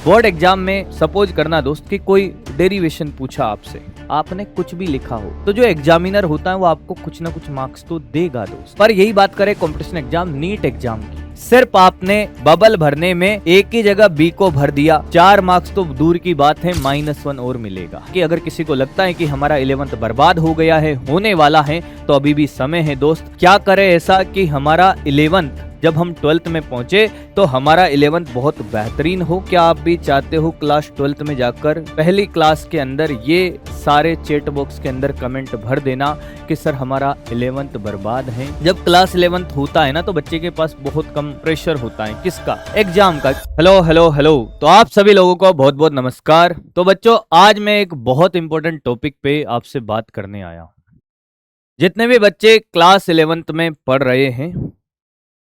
Board exam में suppose करना दोस्त कि कोई डेरिवेशन पूछा आपसे, आपने कुछ भी लिखा हो तो जो एग्जामिनर होता है वो आपको कुछ ना कुछ मार्क्स तो देगा दोस्त। पर यही बात करें कंपटीशन एग्जाम नीट एग्जाम की, सिर्फ आपने बबल भरने में एक ही जगह बी को भर दिया, 4 मार्क्स तो दूर की बात है -1 और मिलेगा। कि अगर किसी को लगता है कि हमारा 11th बर्बाद हो गया है, होने वाला है, तो अभी भी समय है दोस्त। क्या करे ऐसा कि हमारा 11th जब हम 12th में पहुंचे तो हमारा 11th बहुत बेहतरीन हो। क्या आप भी चाहते हो क्लास 12th में जाकर पहली क्लास के अंदर ये सारे चैट बॉक्स के अंदर कमेंट भर देना कि सर हमारा 11th बर्बाद है। जब क्लास 11th होता है ना तो बच्चे के पास बहुत कम प्रेशर होता है, किसका? एग्जाम का। हेलो हेलो हेलो, तो आप सभी लोगों को बहुत बहुत नमस्कार। तो बच्चों, आज मैं एक बहुत इंपॉर्टेंट टॉपिक पे आपसे बात करने आया हूँ। जितने भी बच्चे क्लास 11th में पढ़ रहे हैं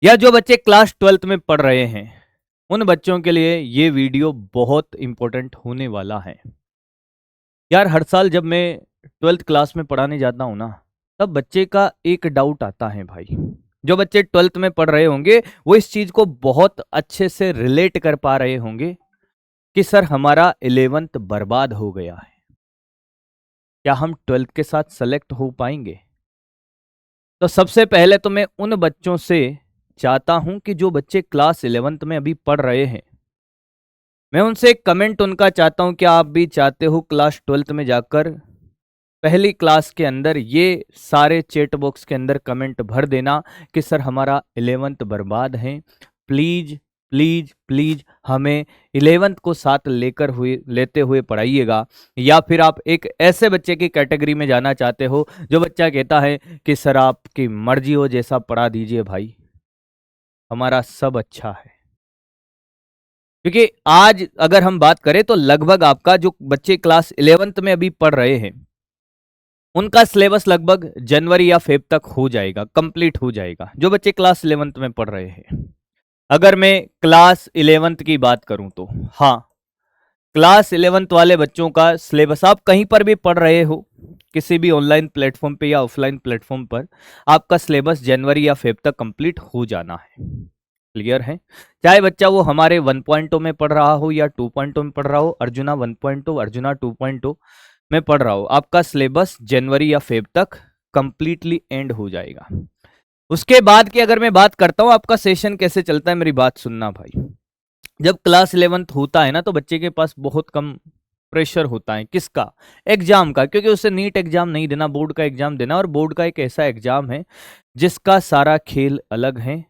या जो बच्चे क्लास 12th में पढ़ रहे हैं, उन बच्चों के लिए ये वीडियो बहुत इंपॉर्टेंट होने वाला है। यार, हर साल जब मैं 12th क्लास में पढ़ाने जाता हूँ ना, तब बच्चे का एक डाउट आता है भाई। जो बच्चे 12th में पढ़ रहे होंगे वो इस चीज को बहुत अच्छे से रिलेट कर पा रहे होंगे कि सर हमारा 11th बर्बाद हो गया है, क्या हम 12th के साथ सेलेक्ट हो पाएंगे? तो सबसे पहले तो मैं उन बच्चों से चाहता हूं कि जो बच्चे क्लास 11th में अभी पढ़ रहे हैं, मैं उनसे एक कमेंट उनका चाहता हूं कि आप भी चाहते हो क्लास 12th में जाकर पहली क्लास के अंदर ये सारे चैट बॉक्स के अंदर कमेंट भर देना कि सर हमारा 11th बर्बाद है, प्लीज प्लीज प्लीज हमें 11th को साथ लेते हुए पढ़ाइएगा। या फिर आप एक ऐसे बच्चे की कैटेगरी में जाना चाहते हो जो बच्चा कहता है कि सर आपकी मर्जी हो, जैसा पढ़ा दीजिए भाई, हमारा सब अच्छा है। क्योंकि आज अगर हम बात करें तो लगभग आपका जो बच्चे क्लास 11th में अभी पढ़ रहे हैं उनका सिलेबस लगभग जनवरी या फेब तक हो जाएगा, कंप्लीट हो जाएगा, जो बच्चे क्लास 11th में पढ़ रहे हैं। अगर मैं क्लास 11th की बात करूं तो हाँ, क्लास 11th वाले बच्चों का सिलेबस आप कहीं पर भी पढ़ रहे हो, किसी भी ऑनलाइन प्लेटफॉर्म पे या ऑफलाइन प्लेटफॉर्म पर, आपका सिलेबस जनवरी या फेब तक कंप्लीट हो जाना है। क्लियर है? चाहे बच्चा वो हमारे 1.0 में पढ़ रहा हो या 2.0 में पढ़ रहा हो, अर्जुना 1.0 अर्जुना 2.0 में पढ़ रहा हो, आपका सिलेबस जनवरी या फेब तक कंप्लीटली एंड हो जाएगा। उसके बाद की अगर मैं बात करता हूं आपका सेशन कैसे चलता है, मेरी बात सुनना भाई। जब क्लास 11th होता है ना तो बच्चे के पास बहुत कम प्रेशर होता है, किसका? एग्जाम का। क्योंकि उसे नीट एग्जाम नहीं देना, बोर्ड का एग्जाम देना, और बोर्ड का एक ऐसा एग्जाम है जिसका सारा खेल अलग है।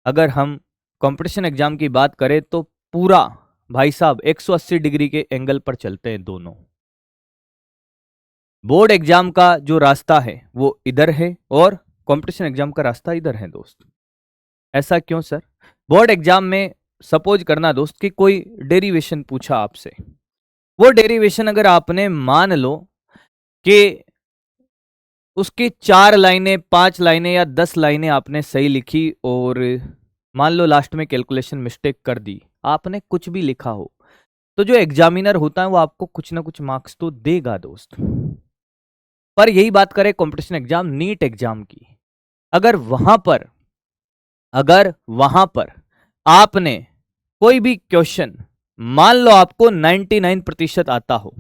अगर हम कंपटीशन एग्जाम की बात करें तो पूरा भाई साहब 180 डिग्री के एंगल पर चलते हैं दोनों। बोर्ड एग्जाम का जो रास्ता है वो इधर है और कंपटीशन एग्जाम का रास्ता इधर है दोस्त। ऐसा क्यों सर? बोर्ड एग्जाम में सपोज करना दोस्त कि कोई डेरिवेशन पूछा आपसे, वो डेरिवेशन अगर आपने मान लो कि उसकी 4 लाइनें 5 लाइनें या 10 लाइनें आपने सही लिखी और मान लो लास्ट में कैलकुलेशन मिस्टेक कर दी, आपने कुछ भी लिखा हो, तो जो एग्जामिनर होता है वो आपको कुछ ना कुछ मार्क्स तो देगा दोस्त। पर यही बात करें कंपटीशन एग्जाम नीट एग्जाम की, अगर वहां पर आपने कोई भी क्वेश्चन, मान लो आपको 99% आता हो,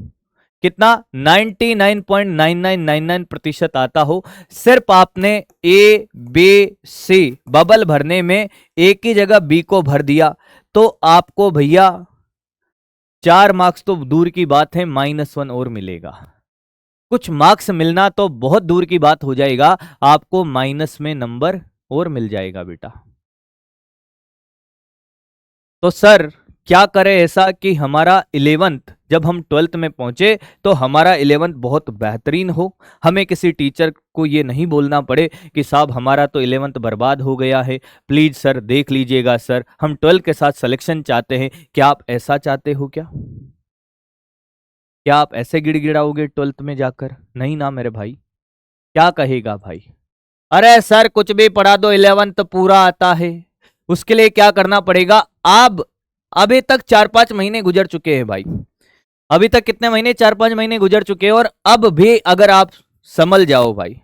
कितना? 99.9999% आता हो, सिर्फ आपने ए बी सी बबल भरने में एक ही जगह बी को भर दिया, तो आपको भैया 4 मार्क्स तो दूर की बात है, -1 और मिलेगा। कुछ मार्क्स मिलना तो बहुत दूर की बात हो जाएगा, आपको माइनस में नंबर और मिल जाएगा बेटा। तो सर क्या करें ऐसा कि हमारा 11th जब हम 12th में पहुंचे तो हमारा 11th बहुत बेहतरीन हो, हमें किसी टीचर को ये नहीं बोलना पड़े कि साहब हमारा तो 11th बर्बाद हो गया है, प्लीज सर देख लीजिएगा सर, हम 12th के साथ सिलेक्शन चाहते हैं। क्या आप ऐसा चाहते हो? क्या आप ऐसे गिड़गिड़ाओगे 12th में जाकर? नहीं ना मेरे भाई। क्या कहेगा भाई? अरे सर कुछ भी पढ़ा दो, 11th पूरा आता है। उसके लिए क्या करना पड़ेगा? अब अभी तक 4-5 महीने गुजर चुके हैं भाई, अभी तक कितने महीने? 4-5 महीने गुजर चुके हैं, और अब भी अगर आप संभल जाओ भाई,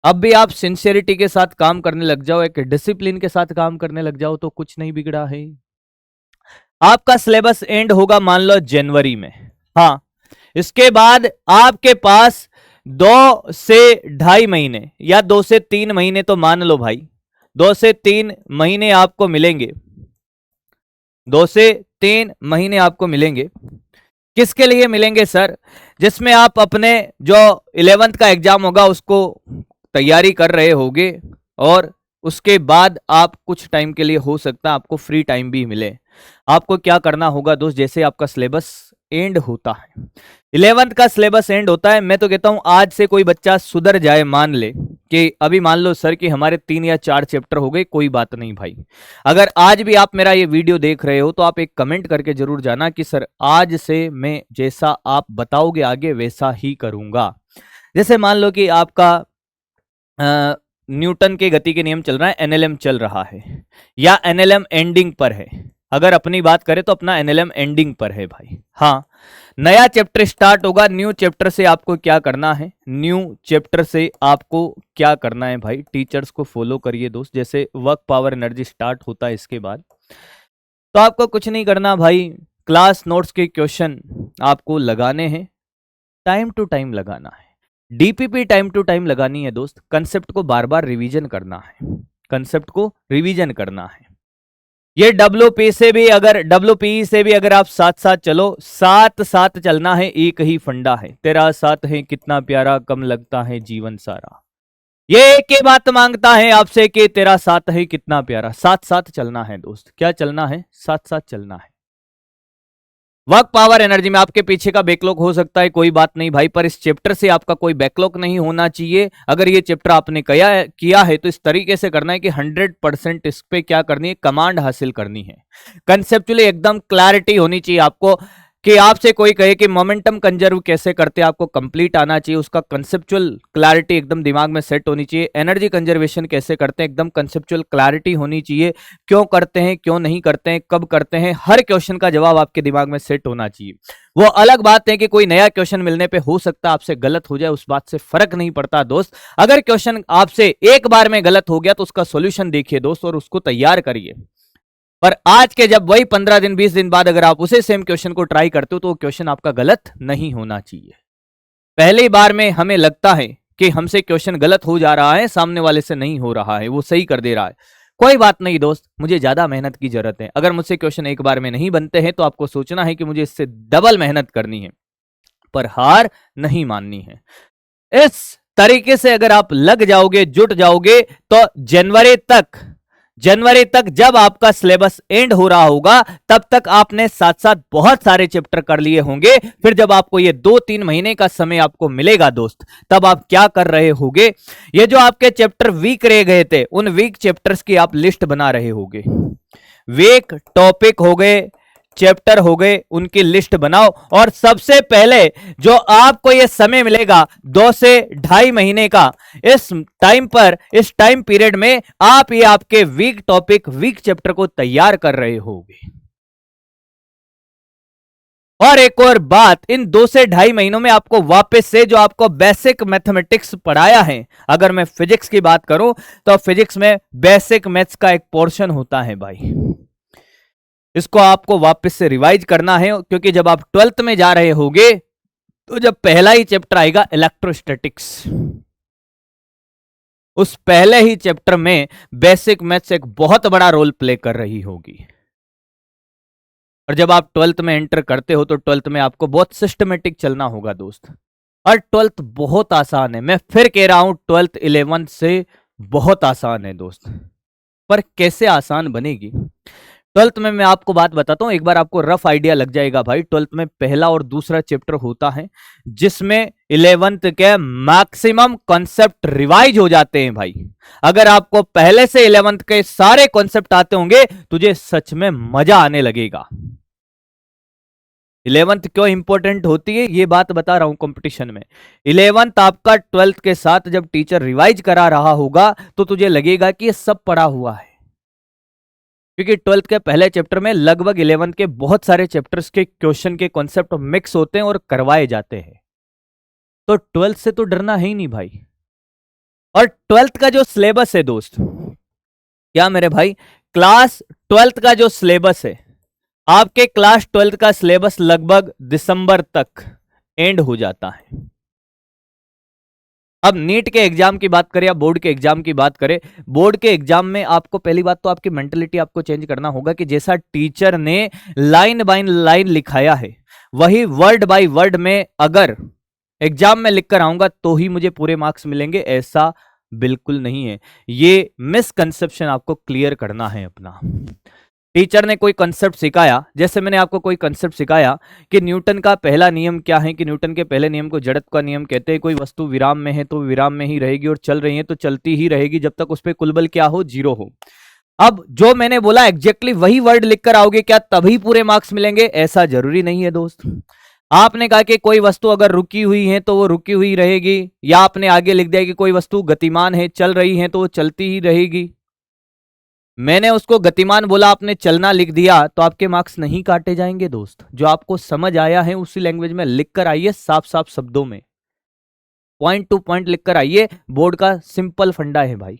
अब भी आप सिंसियरिटी के साथ काम करने लग जाओ, एक डिसिप्लिन के साथ काम करने लग जाओ, तो कुछ नहीं बिगड़ा है। आपका सिलेबस एंड होगा मान लो जनवरी में। हाँ, इसके बाद आपके पास 2 से 2.5 महीने या 2 से 3 महीने तो मान लो भाई, 2 से 3 महीने आपको मिलेंगे। 2 से 3 महीने आपको मिलेंगे। किसके लिए मिलेंगे सर? जिसमें आप अपने जो 11th का एग्जाम होगा उसको तैयारी कर रहे होगे, और उसके बाद आप कुछ टाइम के लिए हो सकता है आपको फ्री टाइम भी मिले। आपको क्या करना होगा दोस्त, जैसे आपका सिलेबस एंड होता है, 11th का सिलेबस एंड होता है, मैं तो कहता हूं आज से कोई बच्चा सुधर जाए, मान ले कि अभी मान लो सर कि हमारे 3 या 4 चैप्टर हो गए, कोई बात नहीं भाई। अगर आज भी आप मेरा ये वीडियो देख रहे हो तो आप एक कमेंट करके जरूर जाना कि सर आज से मैं जैसा आप बताओगे आगे वैसा ही करूंगा। जैसे मान लो कि आपका न्यूटन के गति के नियम चल रहा है, एनएलएम चल रहा है, या एनएलएम एंडिंग पर है। अगर अपनी बात करें तो अपना एनएलएम एंडिंग पर है भाई। हाँ, नया चैप्टर स्टार्ट होगा। न्यू चैप्टर से आपको क्या करना है? न्यू चैप्टर से आपको क्या करना है भाई? टीचर्स को फॉलो करिए दोस्त। जैसे वर्क पावर एनर्जी स्टार्ट होता है इसके बाद, तो आपको कुछ नहीं करना भाई, क्लास नोट्स के क्वेश्चन आपको लगाने हैं, टाइम टू टाइम लगाना है, डीपीपी टाइम टू टाइम लगानी है दोस्त। कंसेप्ट को बार बार रिवीजन करना है, कंसेप्ट को रिवीजन करना है। ये डब्ल्यूपी से भी अगर डब्ल्यूपी से भी अगर आप साथ साथ चलो, साथ साथ चलना है, एक ही फंडा है, तेरा साथ है कितना प्यारा, कम लगता है जीवन सारा। ये एक ही बात मांगता है आपसे कि तेरा साथ है कितना प्यारा। साथ साथ चलना है दोस्त। क्या चलना है? साथ साथ चलना है। वर्क पावर एनर्जी में आपके पीछे का बैकलॉग हो सकता है, कोई बात नहीं भाई, पर इस चैप्टर से आपका कोई बैकलॉग नहीं होना चाहिए। अगर ये चैप्टर आपने किया है तो इस तरीके से करना है कि 100% इस पे क्या करनी है, कमांड हासिल करनी है। कंसेप्चुअली एकदम क्लैरिटी होनी चाहिए आपको, कि आपसे कोई कहे कि मोमेंटम कंजर्व कैसे करते हैं, आपको कंप्लीट आना चाहिए, उसका कंसेप्चुअल क्लैरिटी एकदम दिमाग में सेट होनी चाहिए। एनर्जी कंजर्वेशन कैसे करते हैं, एकदम कंसेप्चुअल क्लैरिटी होनी चाहिए। क्यों करते हैं, क्यों नहीं करते हैं, कब करते हैं, हर क्वेश्चन का जवाब आपके दिमाग में सेट होना चाहिए। वो अलग बात है कि कोई नया क्वेश्चन मिलने पे हो सकता है आपसे गलत हो जाए, उस बात से फर्क नहीं पड़ता दोस्त। अगर क्वेश्चन आपसे एक बार में गलत हो गया तो उसका सोल्यूशन देखिए दोस्त, और उसको तैयार करिए। पर आज के जब वही 15 दिन 20 दिन बाद अगर आप उसे सेम क्वेश्चन को ट्राई करते हो तो वो क्वेश्चन आपका गलत नहीं होना चाहिए। पहली बार में हमें लगता है कि हमसे क्वेश्चन गलत हो जा रहा है, सामने वाले से नहीं हो रहा है, वो सही कर दे रहा है। कोई बात नहीं दोस्त, मुझे ज्यादा मेहनत की जरूरत है। अगर मुझसे क्वेश्चन एक बार में नहीं बनते हैं तो आपको सोचना है कि मुझे इससे डबल मेहनत करनी है, पर हार नहीं माननी है। इस तरीके से अगर आप लग जाओगे, जुट जाओगे, तो जनवरी तक जब आपका सिलेबस एंड हो रहा होगा तब तक आपने साथ साथ बहुत सारे चैप्टर कर लिए होंगे। फिर जब आपको ये 2-3 महीने का समय आपको मिलेगा दोस्त, तब आप क्या कर रहे होंगे? ये जो आपके चैप्टर वीक रह गए थे, उन वीक चैप्टर्स की आप लिस्ट बना रहे होंगे। वीक टॉपिक हो गए, चैप्टर हो गए, उनकी लिस्ट बनाओ। और सबसे पहले जो आपको ये समय मिलेगा 2 से 2.5 महीने का, इस टाइम पर, इस टाइम पीरियड में आप ये आपके वीक टॉपिक, वीक चैप्टर को तैयार कर रहे होंगे। और एक और बात, इन 2 से 2.5 महीनों में आपको वापस से जो आपको बेसिक मैथमेटिक्स पढ़ाया है, अगर मैं फिजिक्स की बात करूं तो फिजिक्स में बेसिक मैथ्स का एक पोर्शन होता है भाई, इसको आपको वापस से रिवाइज करना है। क्योंकि जब आप 12th में जा रहे होंगे तो जब पहला ही चैप्टर आएगा इलेक्ट्रोस्टैटिक्स, उस पहले ही चैप्टर में बेसिक मैथ्स एक बहुत बड़ा रोल प्ले कर रही होगी। और जब आप 12th में एंटर करते हो तो 12th में आपको बहुत सिस्टमेटिक चलना होगा दोस्त। और 12th बहुत आसान है, मैं फिर कह रहा हूं 12th 11th से बहुत आसान है दोस्त। पर कैसे आसान बनेगी? 12th में मैं आपको बात बताता हूं, एक बार आपको रफ आइडिया लग जाएगा भाई। 12th में पहला और दूसरा चैप्टर होता है, जिसमें 11th के मैक्सिमम कॉन्सेप्ट रिवाइज हो जाते हैं भाई। अगर आपको पहले से 11th के सारे कॉन्सेप्ट आते होंगे, तुझे सच में मजा आने लगेगा। 11th क्यों इंपॉर्टेंट होती है ये बात बता रहा हूं कंपटीशन में। 11th आपका 12th के साथ जब टीचर रिवाइज करा रहा होगा तो तुझे लगेगा कि ये सब पढ़ा हुआ है, क्योंकि 12th के पहले चैप्टर में लगभग 11th के बहुत सारे चैप्टर्स के क्वेश्चन के कॉन्सेप्ट मिक्स होते हैं और करवाए जाते हैं। तो 12th से तो डरना है ही नहीं भाई। और 12th का जो सिलेबस है दोस्त, क्या मेरे भाई, क्लास 12th का जो सिलेबस है आपके क्लास 12 का सिलेबस लगभग दिसंबर तक एंड हो जाता है। अब नीट के एग्जाम की बात करें या बोर्ड के एग्जाम की बात करें, बोर्ड के एग्जाम में आपको पहली बात तो आपकी मेंटेलिटी आपको चेंज करना होगा कि जैसा टीचर ने लाइन बाय लाइन लिखाया है वही वर्ड बाय वर्ड में अगर एग्जाम में लिखकर आऊंगा तो ही मुझे पूरे मार्क्स मिलेंगे, ऐसा बिल्कुल नहीं है। ये मिसकंसेप्शन आपको क्लियर करना है अपना। टीचर ने कोई कंसेप्ट सिखाया, जैसे मैंने आपको कोई कंसेप्ट सिखाया कि न्यूटन का पहला नियम क्या है, कि न्यूटन के पहले नियम को जड़त्व का नियम कहते हैं। कोई वस्तु विराम में है तो विराम में ही रहेगी और चल रही है तो चलती ही रहेगी जब तक उस पर कुल बल क्या हो, जीरो हो। अब जो मैंने बोला एग्जैक्टली वही वर्ड लिखकर आओगे क्या तभी पूरे मार्क्स मिलेंगे, ऐसा जरूरी नहीं है दोस्त। आपने कहा कि कोई वस्तु अगर रुकी हुई है तो वो रुकी हुई रहेगी, या आपने आगे लिख दिया कि कोई वस्तु गतिमान है, चल रही है तो वो चलती ही रहेगी। मैंने उसको गतिमान बोला, आपने चलना लिख दिया, तो आपके मार्क्स नहीं काटे जाएंगे दोस्त। जो आपको समझ आया है उसी लैंग्वेज में लिखकर आइए, साफ साफ शब्दों में, पॉइंट टू पॉइंट लिखकर आइए। बोर्ड का सिंपल फंडा है भाई।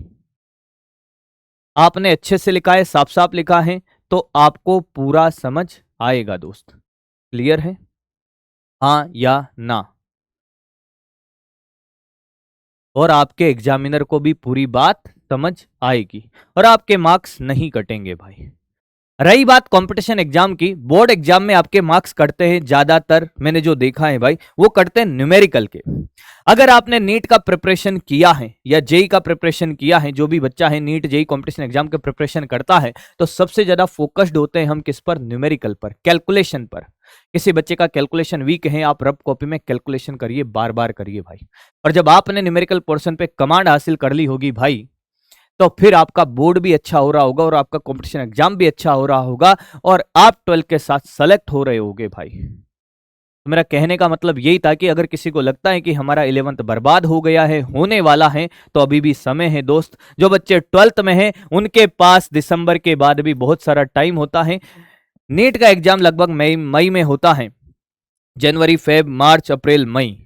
आपने अच्छे से लिखा है, साफ साफ लिखा है, तो आपको पूरा समझ आएगा दोस्त। क्लियर है? हाँ या ना? और आपके एग्जामिनर को भी पूरी बात समझ आएगी और आपके मार्क्स नहीं कटेंगे भाई। रही बात कंपटीशन एग्जाम की, बोर्ड एग्जाम में आपके मार्क्स कटते हैं ज्यादातर, मैंने जो देखा है भाई वो कटते हैं न्यूमेरिकल के। अगर आपने नीट का प्रिपरेशन किया है या जेई का प्रिपरेशन किया है, जो भी बच्चा है नीट जेई कंपटीशन एग्जाम के प्रिपरेशन करता है, तो सबसे ज्यादा फोकस्ड होते हैं हम किस पर? न्यूमेरिकल पर, कैलकुलेशन पर। किसी बच्चे का कैलकुलेशन वीक है, आप रफ कॉपी में कैलकुलेशन करिए, बार बार करिए भाई। और जब आपने न्यूमेरिकल पोर्शन पे कमांड हासिल कर ली होगी भाई, तो फिर आपका बोर्ड भी अच्छा हो रहा होगा और आपका कंपटीशन एग्जाम भी अच्छा हो रहा होगा और आप 12 के साथ सेलेक्ट हो रहे होगे भाई। तो मेरा कहने का मतलब यही था कि अगर किसी को लगता है कि हमारा 11th बर्बाद हो गया है, होने वाला है, तो अभी भी समय है दोस्त। जो बच्चे 12th में हैं उनके पास दिसंबर के बाद भी बहुत सारा टाइम होता है। नीट का एग्जाम लगभग मई में होता है, जनवरी, फेब, मार्च, अप्रैल, मई,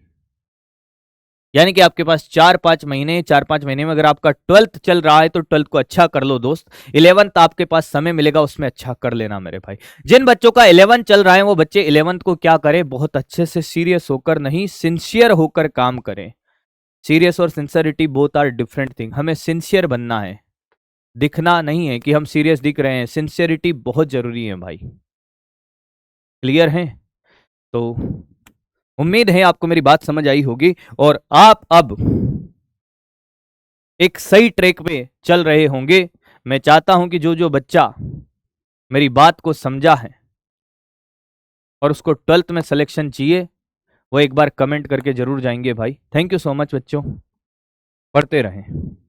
यानी कि आपके पास 4-5 महीने, 4-5 महीने में अगर आपका 12th चल रहा है तो 12th को अच्छा कर लो दोस्त। 11th आपके पास समय मिलेगा, उसमें अच्छा कर लेना मेरे भाई। जिन बच्चों का 11th चल रहा है वो बच्चे 11th को क्या करें, बहुत अच्छे से सीरियस होकर नहीं, सिंसियर होकर काम करें। सीरियस और sincerity both are different thing. हमें सिंसियर बनना है, दिखना नहीं है कि हम सीरियस दिख रहे हैं। सिंसियरिटी बहुत जरूरी है भाई। क्लियर है? तो उम्मीद है आपको मेरी बात समझ आई होगी और आप अब एक सही ट्रैक पे चल रहे होंगे। मैं चाहता हूं कि जो जो बच्चा मेरी बात को समझा है और उसको 12th में सिलेक्शन चाहिए, वो एक बार कमेंट करके जरूर जाएंगे भाई। थैंक यू सो मच बच्चों, पढ़ते रहें।